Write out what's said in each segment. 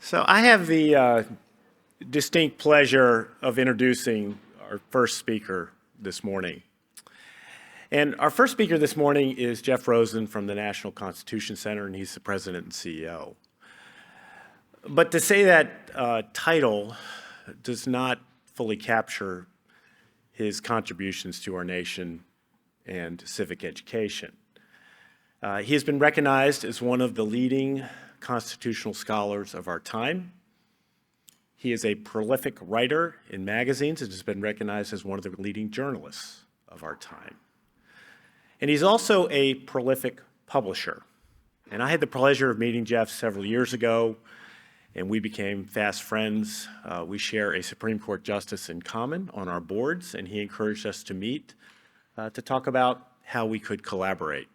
So I have the distinct pleasure of introducing our first speaker this morning. And our first speaker this morning is Jeff Rosen from the National Constitution Center, and he's the president and CEO. But to say that title does not fully capture his contributions to our nation and civic education. He has been recognized as one of the leading constitutional scholars of our time. He is a prolific writer in magazines and has been recognized as one of the leading journalists of our time. And he's also a prolific publisher. And I had the pleasure of meeting Jeff several years ago, and we became fast friends. We share a Supreme Court justice in common on our boards, and he encouraged us to meet to talk about how we could collaborate.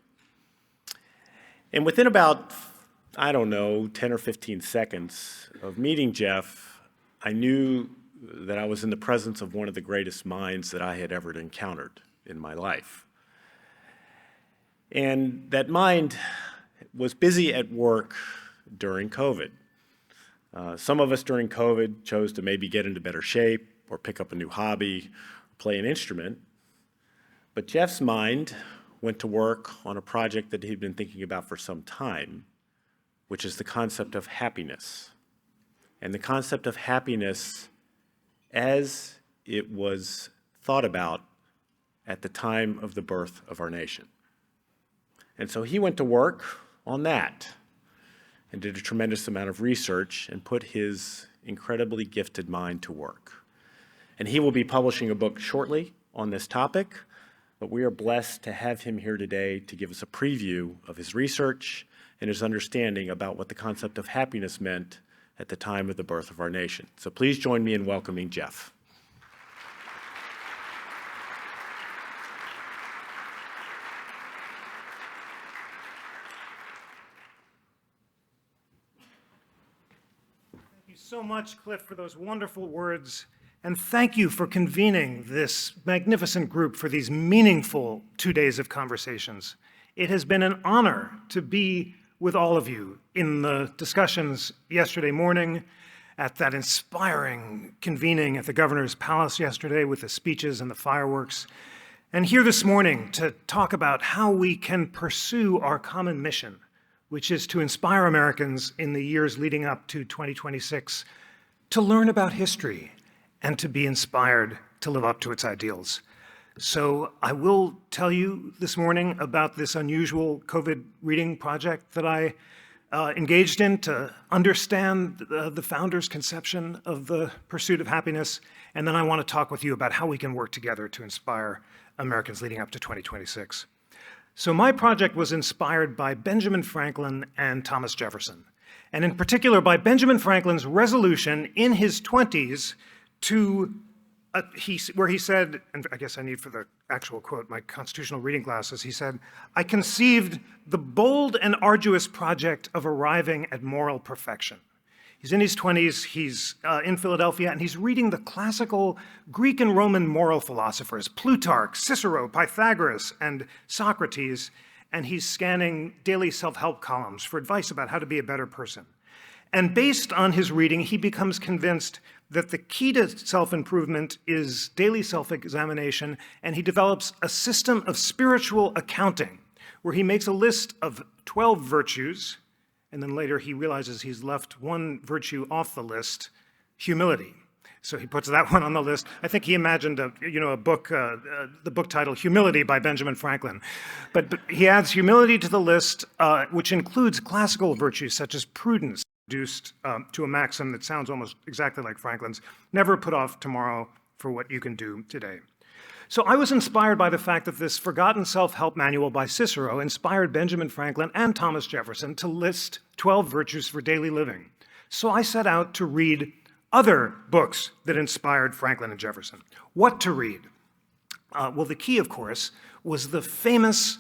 And within about 10 or 15 seconds of meeting Jeff, I knew that I was in the presence of one of the greatest minds that I had ever encountered in my life. And that mind was busy at work during COVID. Some of us during COVID chose to maybe get into better shape or pick up a new hobby, or play an instrument. But Jeff's mind went to work on a project that he'd been thinking about for some time, which is the concept of happiness. And the concept of happiness as it was thought about at the time of the birth of our nation. And so he went to work on that and did a tremendous amount of research and put his incredibly gifted mind to work. And he will be publishing a book shortly on this topic, but we are blessed to have him here today to give us a preview of his research and his understanding about what the concept of happiness meant at the time of the birth of our nation. So please join me in welcoming Jeff. Thank you so much, Cliff, for those wonderful words. And thank you for convening this magnificent group for these meaningful 2 days of conversations. It has been an honor to be with all of you in the discussions yesterday morning, at that inspiring convening at the governor's palace yesterday with the speeches and the fireworks, and here this morning to talk about how we can pursue our common mission, which is to inspire Americans in the years leading up to 2026 to learn about history and to be inspired to live up to its ideals. So I will tell you this morning about this unusual COVID reading project that I engaged in to understand the founder's conception of the pursuit of happiness. And then I want to talk with you about how we can work together to inspire Americans leading up to 2026. So my project was inspired by Benjamin Franklin and Thomas Jefferson, and in particular by Benjamin Franklin's resolution in his 20s to where he said, and I guess I need for the actual quote, my constitutional reading glasses, he said, "I conceived the bold and arduous project of arriving at moral perfection." He's in his 20s, he's in Philadelphia, and he's reading the classical Greek and Roman moral philosophers, Plutarch, Cicero, Pythagoras, and Socrates, and he's scanning daily self-help columns for advice about how to be a better person. And based on his reading, he becomes convinced that the key to self-improvement is daily self-examination, and he develops a system of spiritual accounting where he makes a list of 12 virtues, and then later he realizes he's left one virtue off the list, humility. So he puts that one on the list. I think he imagined a book, the book title Humility by Benjamin Franklin. But he adds humility to the list, which includes classical virtues such as prudence, reduced to a maxim that sounds almost exactly like Franklin's: never put off tomorrow for what you can do today. So I was inspired by the fact that this forgotten self-help manual by Cicero inspired Benjamin Franklin and Thomas Jefferson to list 12 virtues for daily living. So I set out to read other books that inspired Franklin and Jefferson. What to read? Well, the key, of course, was the famous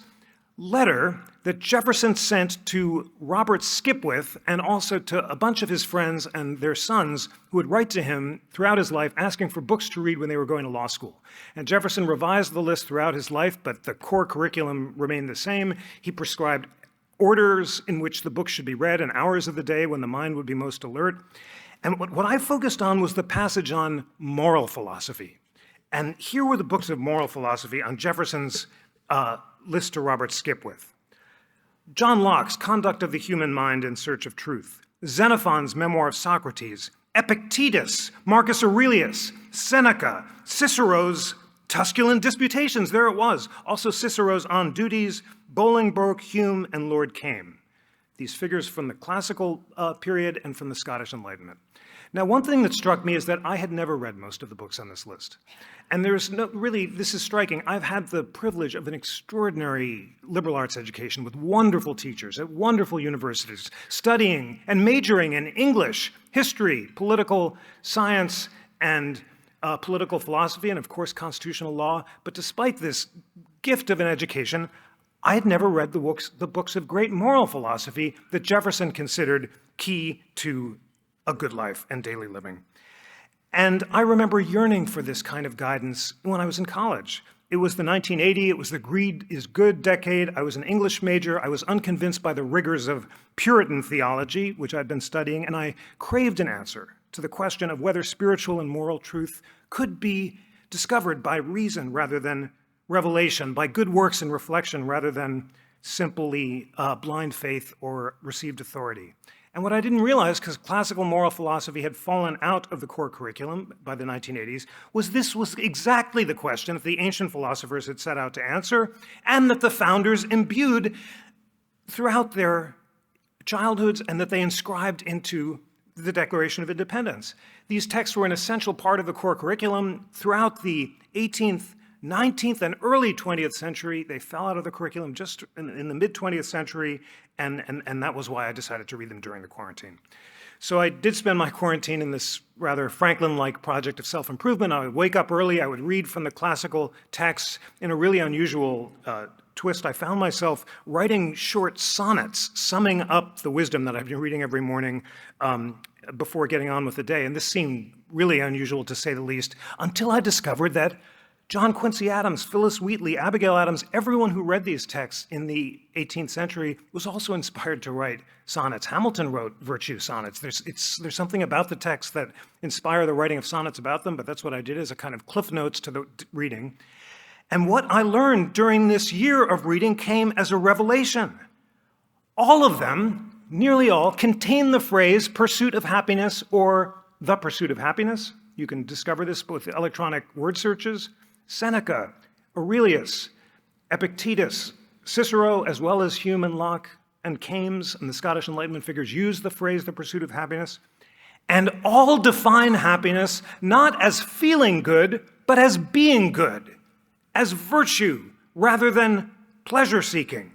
letter that Jefferson sent to Robert Skipwith and also to a bunch of his friends and their sons who would write to him throughout his life asking for books to read when they were going to law school. And Jefferson revised the list throughout his life, but the core curriculum remained the same. He prescribed orders in which the book should be read and hours of the day when the mind would be most alert. And what I focused on was the passage on moral philosophy. And here were the books of moral philosophy on Jefferson's list to Robert Skipwith. John Locke's Conduct of the Human Mind in Search of Truth, Xenophon's Memoir of Socrates, Epictetus, Marcus Aurelius, Seneca, Cicero's Tusculan Disputations, there it was. Also Cicero's On Duties, Bolingbroke, Hume, and Lord Kame. These figures from the classical period and from the Scottish Enlightenment. Now, one thing that struck me is that I had never read most of the books on this list. And there's no, really, this is striking. I've had the privilege of an extraordinary liberal arts education with wonderful teachers at wonderful universities, studying and majoring in English, history, political science, and political philosophy, and of course, constitutional law. But despite this gift of an education, I had never read the books of great moral philosophy that Jefferson considered key to a good life and daily living. And I remember yearning for this kind of guidance when I was in college. It was the 1980, it was the greed is good decade. I was an English major. I was unconvinced by the rigors of Puritan theology, which I'd been studying, and I craved an answer to the question of whether spiritual and moral truth could be discovered by reason rather than revelation, by good works and reflection rather than simply blind faith or received authority. And what I didn't realize, because classical moral philosophy had fallen out of the core curriculum by the 1980s, was this was exactly the question that the ancient philosophers had set out to answer, and that the founders imbued throughout their childhoods, and that they inscribed into the Declaration of Independence. These texts were an essential part of the core curriculum throughout the 18th, 19th, and early 20th century. They fell out of the curriculum just in the mid-20th century, and that was why I decided to read them during the quarantine. So I did spend my quarantine in this rather Franklin-like project of self-improvement. I would wake up early, I would read from the classical texts in a really unusual twist. I found myself writing short sonnets, summing up the wisdom that I've been reading every morning before getting on with the day. And this seemed really unusual, to say the least, until I discovered that John Quincy Adams, Phyllis Wheatley, Abigail Adams, everyone who read these texts in the 18th century was also inspired to write sonnets. Hamilton wrote virtue sonnets. There's something about the text that inspire the writing of sonnets about them, but that's what I did as a kind of cliff notes to the reading. And what I learned during this year of reading came as a revelation. All of them, nearly all, contain the phrase pursuit of happiness or the pursuit of happiness. You can discover this with electronic word searches. Seneca, Aurelius, Epictetus, Cicero, as well as Hume and Locke and Kames and the Scottish Enlightenment figures use the phrase the pursuit of happiness. And all define happiness not as feeling good, but as being good, as virtue rather than pleasure-seeking.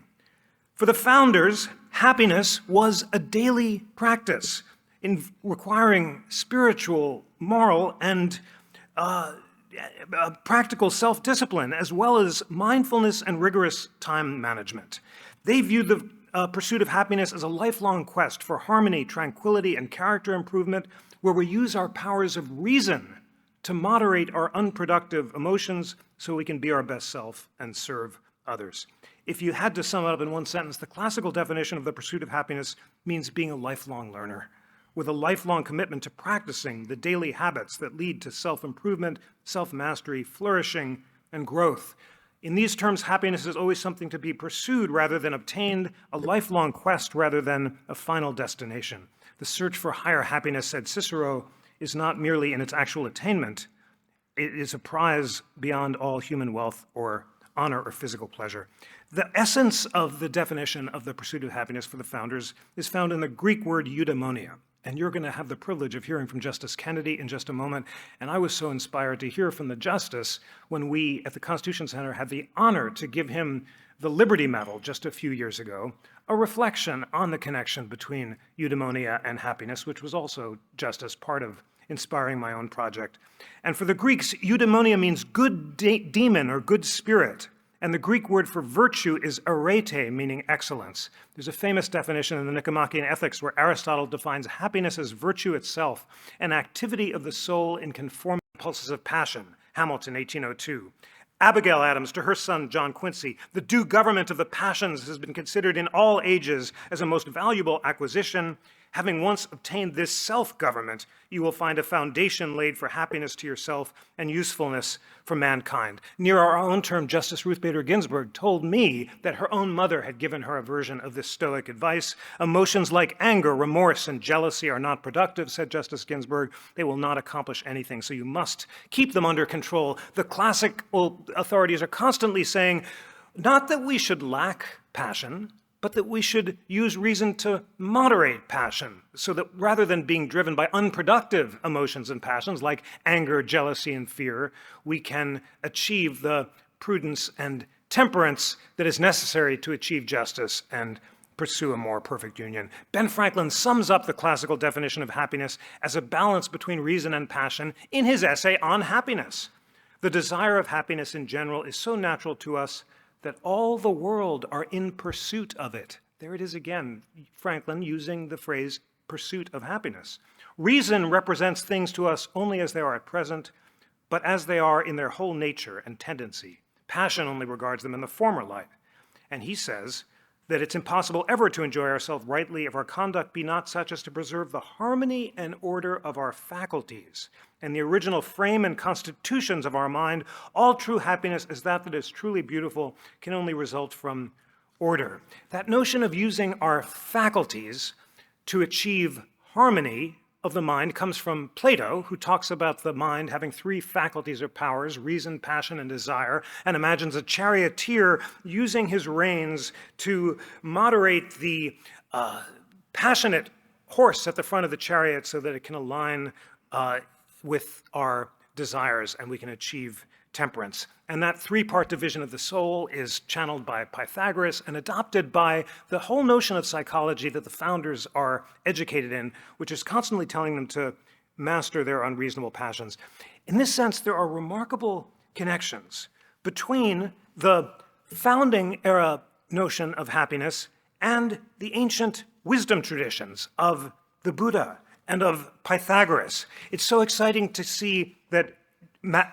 For the founders, happiness was a daily practice in requiring spiritual, moral, and practical self-discipline, as well as mindfulness and rigorous time management. They viewed the pursuit of happiness as a lifelong quest for harmony, tranquility, and character improvement, where we use our powers of reason to moderate our unproductive emotions so we can be our best self and serve others. If you had to sum it up in one sentence, the classical definition of the pursuit of happiness means being a lifelong learner, with a lifelong commitment to practicing the daily habits that lead to self-improvement, self-mastery, flourishing, and growth. In these terms, happiness is always something to be pursued rather than obtained, a lifelong quest rather than a final destination. The search for higher happiness, said Cicero, is not merely in its actual attainment. It is a prize beyond all human wealth or honor or physical pleasure. The essence of the definition of the pursuit of happiness for the founders is found in the Greek word eudaimonia. And you're going to have the privilege of hearing from Justice Kennedy in just a moment. And I was so inspired to hear from the Justice when we at the Constitution Center had the honor to give him the Liberty Medal just a few years ago, a reflection on the connection between eudaimonia and happiness, which was also just as part of inspiring my own project. And for the Greeks, eudaimonia means good demon or good spirit. And the Greek word for virtue is arete, meaning excellence. There's a famous definition in the Nicomachean Ethics where Aristotle defines happiness as virtue itself, an activity of the soul in conforming impulses of passion, Hamilton, 1802. Abigail Adams to her son, John Quincy, the due government of the passions has been considered in all ages as a most valuable acquisition. Having once obtained this self-government, you will find a foundation laid for happiness to yourself and usefulness for mankind. Near our own term, Justice Ruth Bader Ginsburg told me that her own mother had given her a version of this Stoic advice. Emotions like anger, remorse, and jealousy are not productive, said Justice Ginsburg. They will not accomplish anything, so you must keep them under control. The classical authorities are constantly saying, not that we should lack passion, but that we should use reason to moderate passion, so that rather than being driven by unproductive emotions and passions like anger, jealousy, and fear, we can achieve the prudence and temperance that is necessary to achieve justice and pursue a more perfect union. Ben Franklin sums up the classical definition of happiness as a balance between reason and passion in his essay on happiness. The desire of happiness in general is so natural to us that all the world are in pursuit of it. There it is again, Franklin using the phrase pursuit of happiness. Reason represents things to us only as they are at present, but as they are in their whole nature and tendency. Passion only regards them in the former light. And he says that it's impossible ever to enjoy ourselves rightly if our conduct be not such as to preserve the harmony and order of our faculties and the original frame and constitutions of our mind. All true happiness is that is truly beautiful can only result from order. That notion of using our faculties to achieve harmony of the mind comes from Plato, who talks about the mind having three faculties or powers, reason, passion, and desire, and imagines a charioteer using his reins to moderate the passionate horse at the front of the chariot so that it can align with our desires and we can achieve temperance. And that three-part division of the soul is channeled by Pythagoras and adopted by the whole notion of psychology that the founders are educated in, which is constantly telling them to master their unreasonable passions. In this sense, there are remarkable connections between the founding era notion of happiness and the ancient wisdom traditions of the Buddha and of Pythagoras. It's so exciting to see that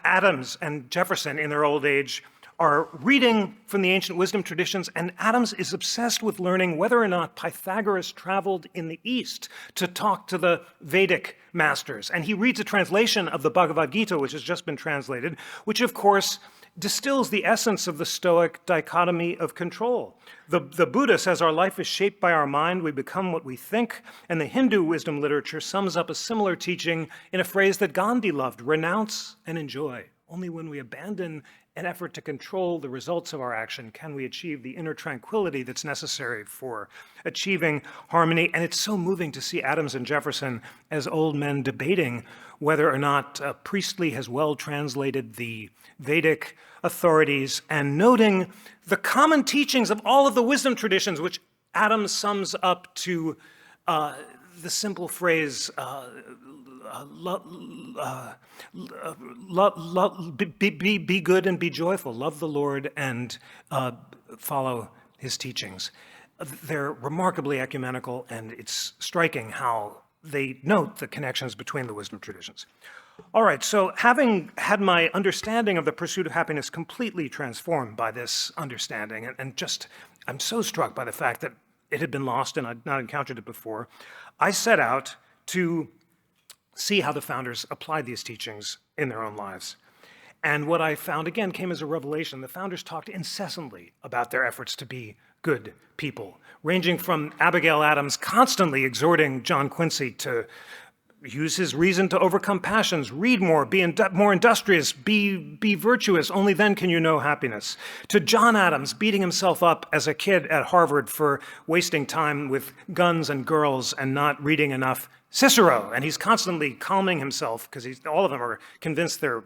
Adams and Jefferson in their old age are reading from the ancient wisdom traditions, and Adams is obsessed with learning whether or not Pythagoras traveled in the East to talk to the Vedic masters. And he reads a translation of the Bhagavad Gita, which has just been translated, which of course distills the essence of the Stoic dichotomy of control. The Buddha says our life is shaped by our mind, we become what we think, and the Hindu wisdom literature sums up a similar teaching in a phrase that Gandhi loved: renounce and enjoy. Only when we abandon an effort to control the results of our action can we achieve the inner tranquility that's necessary for achieving harmony. And it's so moving to see Adams and Jefferson as old men debating whether or not Priestley has well translated the Vedic authorities and noting the common teachings of all of the wisdom traditions, which Adams sums up to the simple phrase, be good and be joyful. Love the Lord and follow his teachings. They're remarkably ecumenical, and it's striking how they note the connections between the wisdom traditions. All right, so having had my understanding of the pursuit of happiness completely transformed by this understanding, and just, I'm so struck by the fact that it had been lost and I'd not encountered it before, I set out to see how the founders applied these teachings in their own lives. And what I found, again, came as a revelation. The founders talked incessantly about their efforts to be good people, ranging from Abigail Adams constantly exhorting John Quincy to use his reason to overcome passions, read more, be more industrious, be virtuous, only then can you know happiness, to John Adams beating himself up as a kid at Harvard for wasting time with guns and girls and not reading enough Cicero. And he's constantly calming himself because all of them are convinced they're,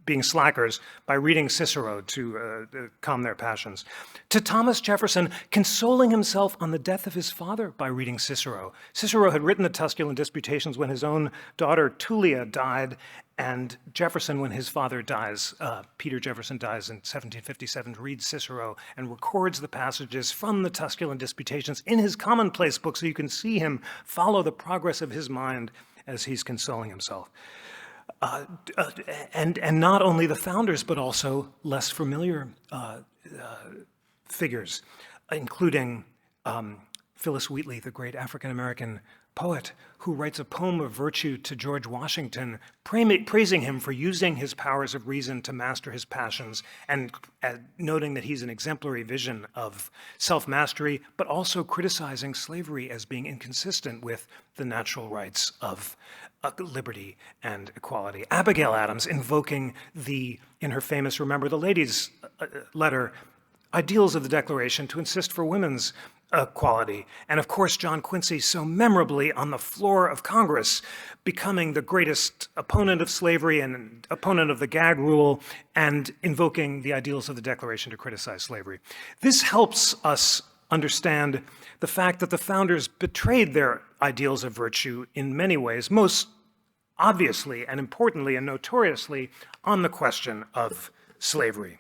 being slackers by reading Cicero to calm their passions. To Thomas Jefferson, consoling himself on the death of his father by reading Cicero. Cicero had written the Tusculan Disputations when his own daughter Tullia died, and Jefferson, when his father dies, Peter Jefferson dies in 1757, reads Cicero and records the passages from the Tusculan Disputations in his commonplace book so you can see him follow the progress of his mind as he's consoling himself. and not only the founders, but also less familiar figures, including Phyllis Wheatley, the great African-American poet, who writes a poem of virtue to George Washington, praising him for using his powers of reason to master his passions, and noting that he's an exemplary vision of self-mastery, but also criticizing slavery as being inconsistent with the natural rights of liberty and equality. Abigail Adams invoking in her famous Remember the Ladies letter, ideals of the Declaration to insist for women's equality. And of course, John Quincy so memorably on the floor of Congress, becoming the greatest opponent of slavery and opponent of the gag rule, and invoking the ideals of the Declaration to criticize slavery. This helps us understand the fact that the founders betrayed their ideals of virtue in many ways, most obviously and importantly and notoriously on the question of slavery.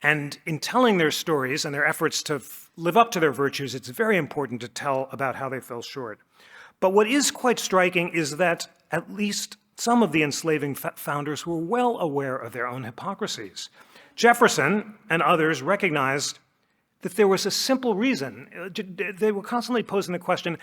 And in telling their stories and their efforts to live up to their virtues, it's very important to tell about how they fell short. But what is quite striking is that at least some of the enslaving founders were well aware of their own hypocrisies. Jefferson and others recognized that there was a simple reason. They were constantly posing the question,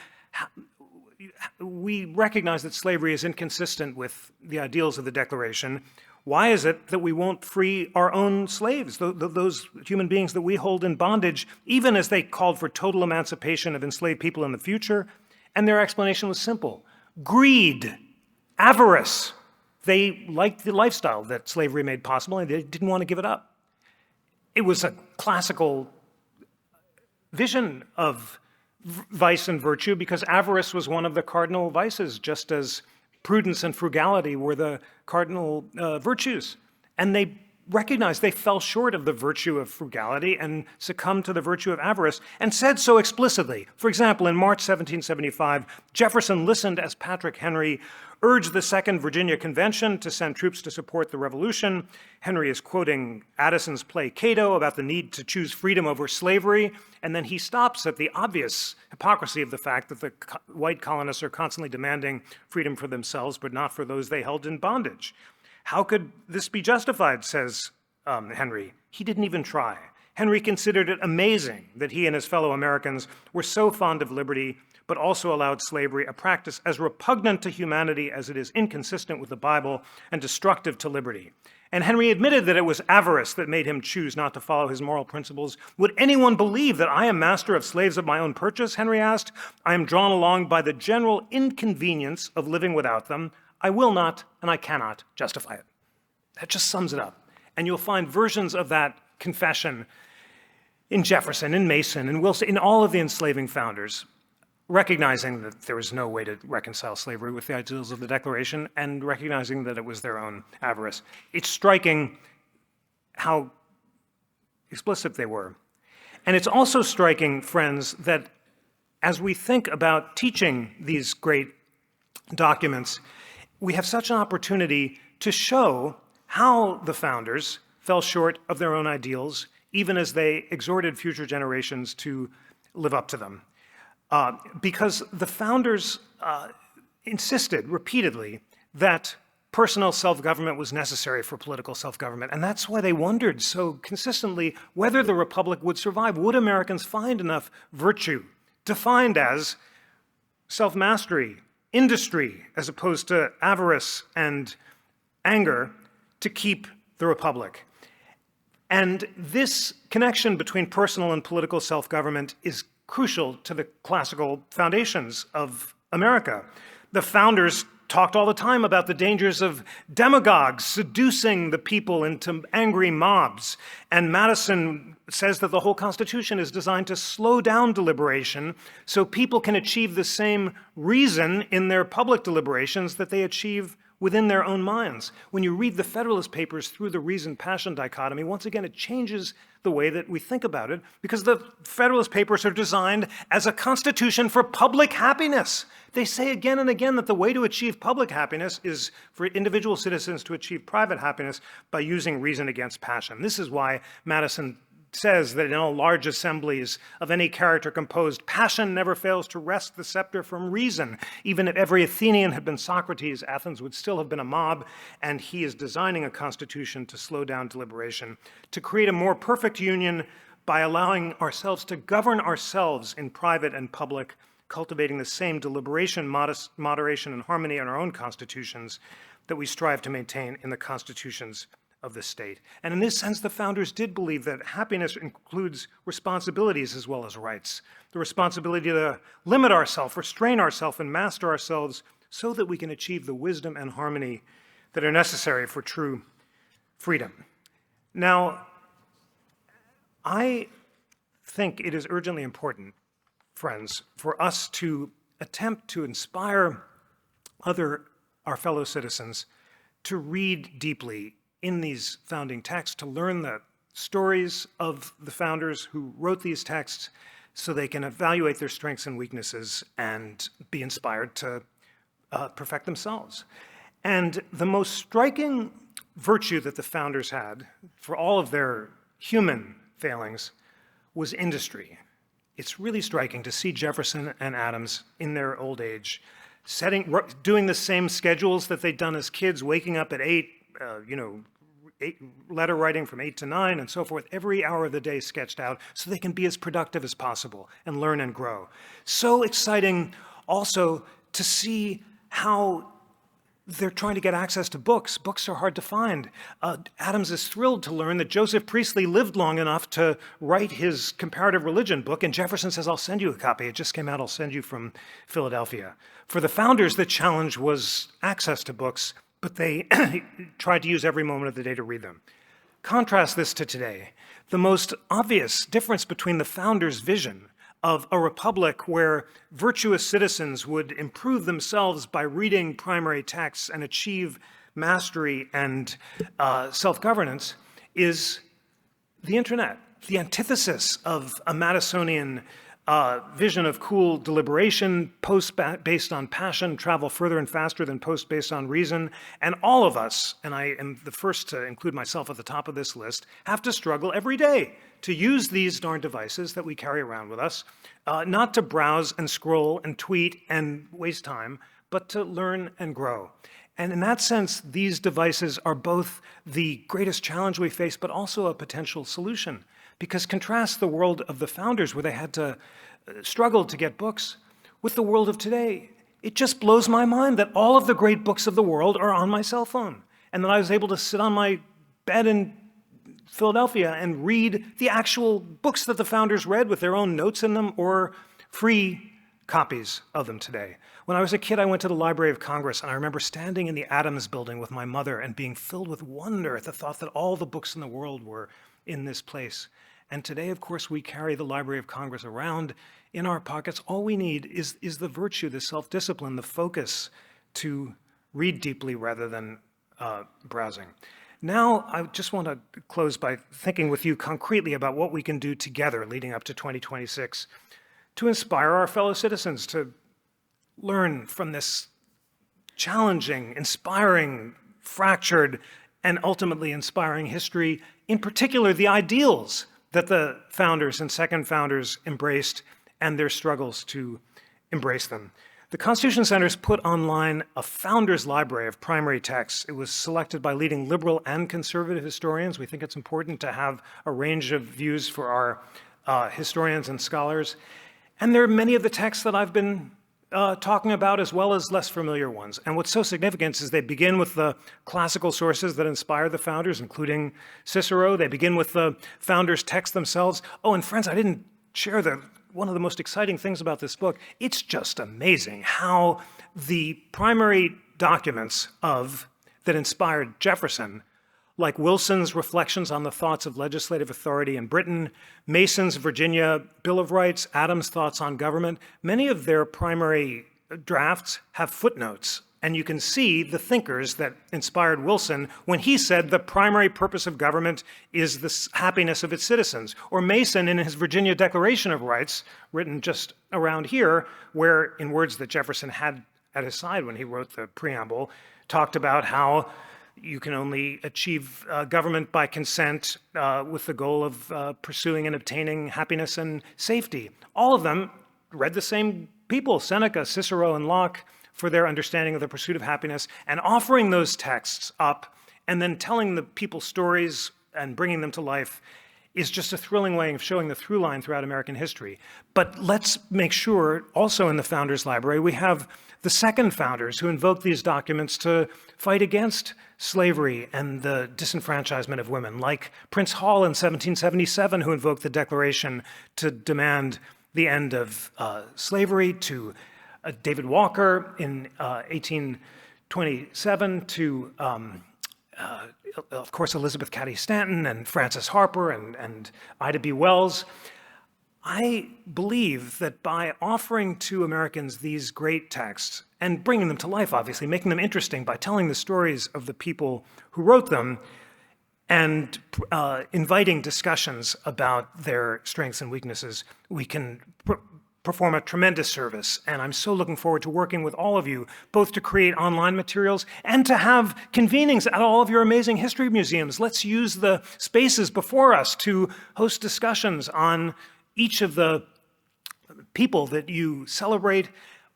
we recognize that slavery is inconsistent with the ideals of the Declaration. Why is it that we won't free our own slaves, those human beings that we hold in bondage, even as they called for total emancipation of enslaved people in the future? And their explanation was simple. Greed, avarice. They liked the lifestyle that slavery made possible, and they didn't want to give it up. It was a classical vision of vice and virtue because avarice was one of the cardinal vices, just as prudence and frugality were the cardinal virtues. And they recognized they fell short of the virtue of frugality and succumbed to the virtue of avarice, and said so explicitly. For example, in March 1775, Jefferson listened as Patrick Henry urged the Second Virginia Convention to send troops to support the Revolution. Henry is quoting Addison's play Cato about the need to choose freedom over slavery, and then he stops at the obvious hypocrisy of the fact that the white colonists are constantly demanding freedom for themselves, but not for those they held in bondage. How could this be justified, says Henry. He didn't even try. Henry considered it amazing that he and his fellow Americans were so fond of liberty, but also allowed slavery, a practice as repugnant to humanity as it is inconsistent with the Bible and destructive to liberty. And Henry admitted that it was avarice that made him choose not to follow his moral principles. Would anyone believe that I am master of slaves of my own purchase? Henry asked. I am drawn along by the general inconvenience of living without them. I will not and I cannot justify it. That just sums it up. And you'll find versions of that confession in Jefferson, in Mason, in Wilson, in all of the enslaving founders, recognizing that there was no way to reconcile slavery with the ideals of the Declaration and recognizing that it was their own avarice. It's striking how explicit they were. And it's also striking, friends, that as we think about teaching these great documents, we have such an opportunity to show how the founders fell short of their own ideals, even as they exhorted future generations to live up to them. Because the founders insisted repeatedly that personal self-government was necessary for political self-government. And that's why they wondered so consistently whether the Republic would survive. Would Americans find enough virtue, defined as self-mastery, industry, as opposed to avarice and anger, to keep the Republic? And this connection between personal and political self-government is crucial to the classical foundations of America. The founders talked all the time about the dangers of demagogues seducing the people into angry mobs. And Madison says that the whole Constitution is designed to slow down deliberation so people can achieve the same reason in their public deliberations that they achieve within their own minds. When you read the Federalist Papers through the reason-passion dichotomy, once again, it changes the way that we think about it, because the Federalist Papers are designed as a constitution for public happiness. They say again and again that the way to achieve public happiness is for individual citizens to achieve private happiness by using reason against passion. This is why Madison says that in all large assemblies of any character composed, passion never fails to wrest the scepter from reason. Even if every Athenian had been Socrates, Athens would still have been a mob, and he is designing a constitution to slow down deliberation, to create a more perfect union by allowing ourselves to govern ourselves in private and public, cultivating the same deliberation, moderation, and harmony in our own constitutions that we strive to maintain in the constitutions of the state. And in this sense, the founders did believe that happiness includes responsibilities as well as rights. The responsibility to limit ourselves, restrain ourselves, and master ourselves so that we can achieve the wisdom and harmony that are necessary for true freedom. Now, I think it is urgently important, friends, for us to attempt to inspire our fellow citizens to read deeply in these founding texts, to learn the stories of the founders who wrote these texts so they can evaluate their strengths and weaknesses and be inspired to perfect themselves. And the most striking virtue that the founders had, for all of their human failings, was industry. It's really striking to see Jefferson and Adams in their old age doing the same schedules that they'd done as kids, waking up at 8, letter writing from 8 to 9 and so forth, every hour of the day sketched out so they can be as productive as possible and learn and grow. So exciting also to see how they're trying to get access to books. Books are hard to find. Adams is thrilled to learn that Joseph Priestley lived long enough to write his comparative religion book, and Jefferson says, I'll send you a copy. It just came out. I'll send you from Philadelphia. For the founders, the challenge was access to books, but they tried to use every moment of the day to read them. Contrast this to today. The most obvious difference between the founders' vision of a republic where virtuous citizens would improve themselves by reading primary texts and achieve mastery and self-governance is the internet, the antithesis of a Madisonian vision of cool deliberation, post based on passion, travel further and faster than post based on reason. And all of us, and I am the first to include myself at the top of this list, have to struggle every day to use these darn devices that we carry around with us, not to browse and scroll and tweet and waste time, but to learn and grow. And in that sense, these devices are both the greatest challenge we face, but also a potential solution. Because contrast the world of the founders, where they had to struggle to get books, with the world of today. It just blows my mind that all of the great books of the world are on my cell phone, and that I was able to sit on my bed in Philadelphia and read the actual books that the founders read with their own notes in them, or free copies of them today. When I was a kid, I went to the Library of Congress, and I remember standing in the Adams building with my mother and being filled with wonder at the thought that all the books in the world were in this place. And today, of course, we carry the Library of Congress around in our pockets. All we need is the virtue, the self-discipline, the focus to read deeply rather than browsing. Now, I just want to close by thinking with you concretely about what we can do together leading up to 2026 to inspire our fellow citizens to learn from this challenging, inspiring, fractured, and ultimately inspiring history, in particular the ideals that the founders and second founders embraced and their struggles to embrace them. The Constitution Center's put online a founders' library of primary texts. It was selected by leading liberal and conservative historians. We think it's important to have a range of views for our historians and scholars. And there are many of the texts that I've been talking about, as well as less familiar ones. And what's so significant is they begin with the classical sources that inspired the founders, including Cicero. They begin with the founders' texts themselves. Oh, and friends, I didn't share one of the most exciting things about this book. It's just amazing how the primary documents that inspired Jefferson, like Wilson's Reflections on the Thoughts of Legislative Authority in Britain, Mason's Virginia Bill of Rights, Adams' Thoughts on Government, many of their primary drafts have footnotes. And you can see the thinkers that inspired Wilson when he said the primary purpose of government is the happiness of its citizens. Or Mason in his Virginia Declaration of Rights, written just around here, where in words that Jefferson had at his side when he wrote the preamble, talked about how You can only achieve government by consent with the goal of pursuing and obtaining happiness and safety. All of them read the same people, Seneca, Cicero, and Locke, for their understanding of the pursuit of happiness, and offering those texts up and then telling the people stories and bringing them to life is just a thrilling way of showing the through line throughout American history. But let's make sure also in the Founders Library we have the second founders who invoked these documents to fight against slavery and the disenfranchisement of women, like Prince Hall in 1777, who invoked the Declaration to demand the end of slavery, to David Walker in 1827, to of course, Elizabeth Cady Stanton and Frances Harper and Ida B. Wells. I believe that by offering to Americans these great texts and bringing them to life, obviously, making them interesting by telling the stories of the people who wrote them and inviting discussions about their strengths and weaknesses, we can perform a tremendous service. And I'm so looking forward to working with all of you, both to create online materials and to have convenings at all of your amazing history museums. Let's use the spaces before us to host discussions on each of the people that you celebrate,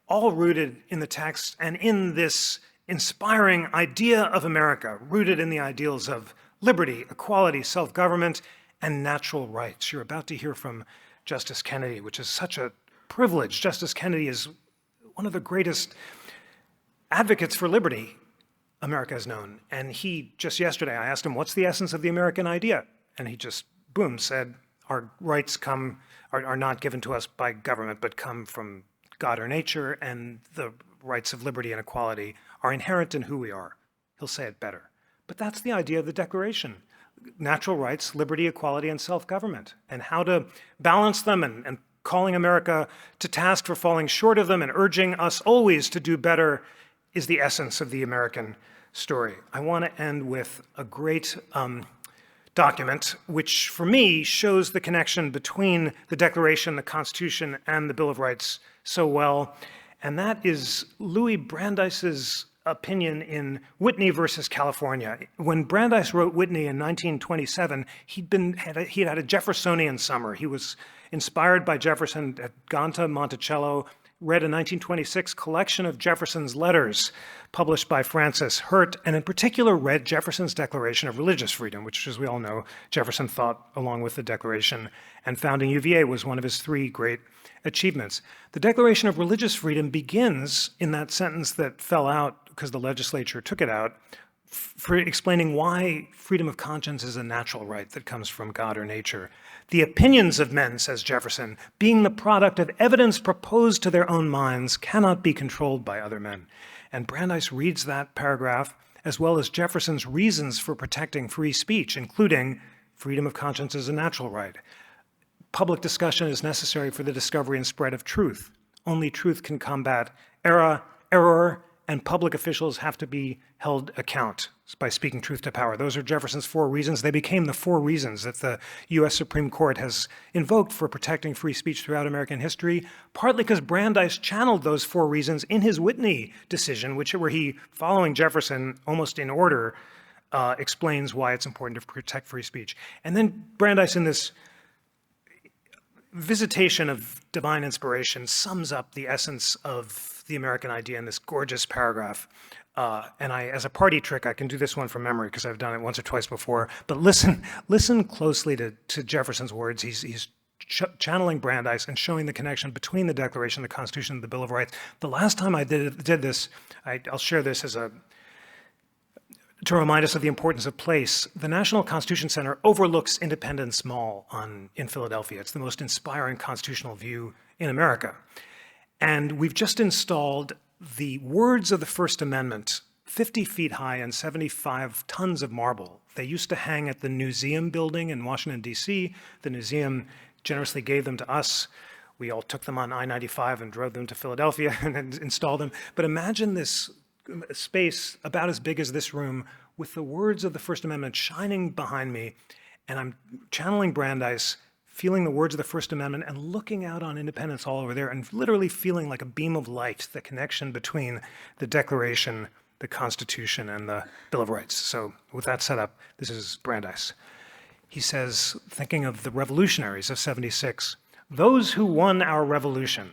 all rooted in the text and in this inspiring idea of America, rooted in the ideals of liberty, equality, self-government, and natural rights. You're about to hear from Justice Kennedy, which is such a privilege. Justice Kennedy is one of the greatest advocates for liberty America has known. And he, just yesterday, I asked him, what's the essence of the American idea? And he just, boom, said, our rights are not given to us by government, but come from God or nature, and the rights of liberty and equality are inherent in who we are. He'll say it better. But that's the idea of the Declaration. Natural rights, liberty, equality, and self-government, and how to balance them and calling America to task for falling short of them and urging us always to do better is the essence of the American story. I want to end with a great document, which for me shows the connection between the Declaration, the Constitution, and the Bill of Rights so well. And that is Louis Brandeis's opinion in Whitney versus California. When Brandeis wrote Whitney in 1927, he'd had a Jeffersonian summer. He was inspired by Jefferson, had gone to Monticello, read a 1926 collection of Jefferson's letters published by Francis Hurt, and in particular read Jefferson's Declaration of Religious Freedom, which, as we all know, Jefferson thought, along with the Declaration and founding UVA, was one of his three great achievements. The Declaration of Religious Freedom begins in that sentence that fell out because the legislature took it out, for explaining why freedom of conscience is a natural right that comes from God or nature. The opinions of men, says Jefferson, being the product of evidence proposed to their own minds, cannot be controlled by other men. And Brandeis reads that paragraph, as well as Jefferson's reasons for protecting free speech, including freedom of conscience is a natural right. Public discussion is necessary for the discovery and spread of truth. Only truth can combat error, and public officials have to be held account by speaking truth to power. Those are Jefferson's four reasons. They became the four reasons that the U.S. Supreme Court has invoked for protecting free speech throughout American history, partly because Brandeis channeled those four reasons in his Whitney decision, where he, following Jefferson almost in order, explains why it's important to protect free speech. And then Brandeis, in this visitation of divine inspiration, sums up the essence of the American idea in this gorgeous paragraph. And as a party trick, I can do this one from memory because I've done it once or twice before. But listen closely to Jefferson's words. He's channeling Brandeis and showing the connection between the Declaration, the Constitution, and the Bill of Rights. The last time I did this, I'll share this to remind us of the importance of place. The National Constitution Center overlooks Independence Mall in Philadelphia. It's the most inspiring constitutional view in America. And we've just installed the words of the First Amendment, 50 feet high and 75 tons of marble. They used to hang at the Newseum building in Washington, D.C. The Newseum generously gave them to us. We all took them on I-95 and drove them to Philadelphia and installed them. But imagine this space about as big as this room with the words of the First Amendment shining behind me. And I'm channeling Brandeis, feeling the words of the First Amendment and looking out on Independence Hall over there and literally feeling like a beam of light, the connection between the Declaration the Constitution and the Bill of Rights. So with that set up, this is Brandeis. He says, thinking of the revolutionaries of '76, those who won our revolution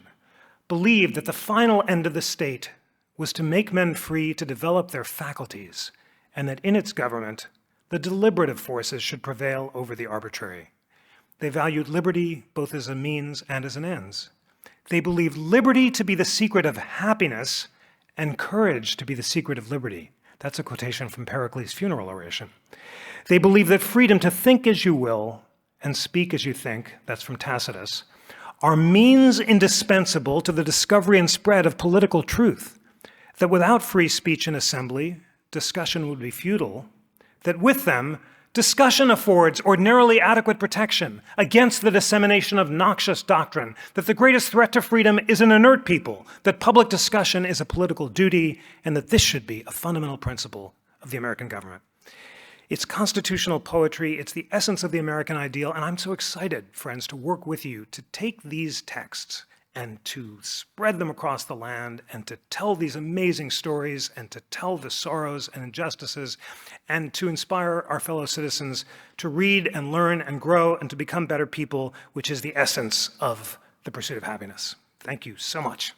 believed that the final end of the state was to make men free to develop their faculties, and that in its government, the deliberative forces should prevail over the arbitrary. They valued liberty both as a means and as an ends. They believed liberty to be the secret of happiness and courage to be the secret of liberty. That's a quotation from Pericles' funeral oration. They believed that freedom to think as you will and speak as you think, that's from Tacitus, are means indispensable to the discovery and spread of political truth, that without free speech and assembly, discussion would be futile, that with them, discussion affords ordinarily adequate protection against the dissemination of noxious doctrine, that the greatest threat to freedom is an inert people, that public discussion is a political duty, and that this should be a fundamental principle of the American government. It's constitutional poetry, it's the essence of the American ideal, and I'm so excited, friends, to work with you to take these texts and to spread them across the land and to tell these amazing stories and to tell the sorrows and injustices and to inspire our fellow citizens to read and learn and grow and to become better people, which is the essence of the pursuit of happiness. Thank you so much.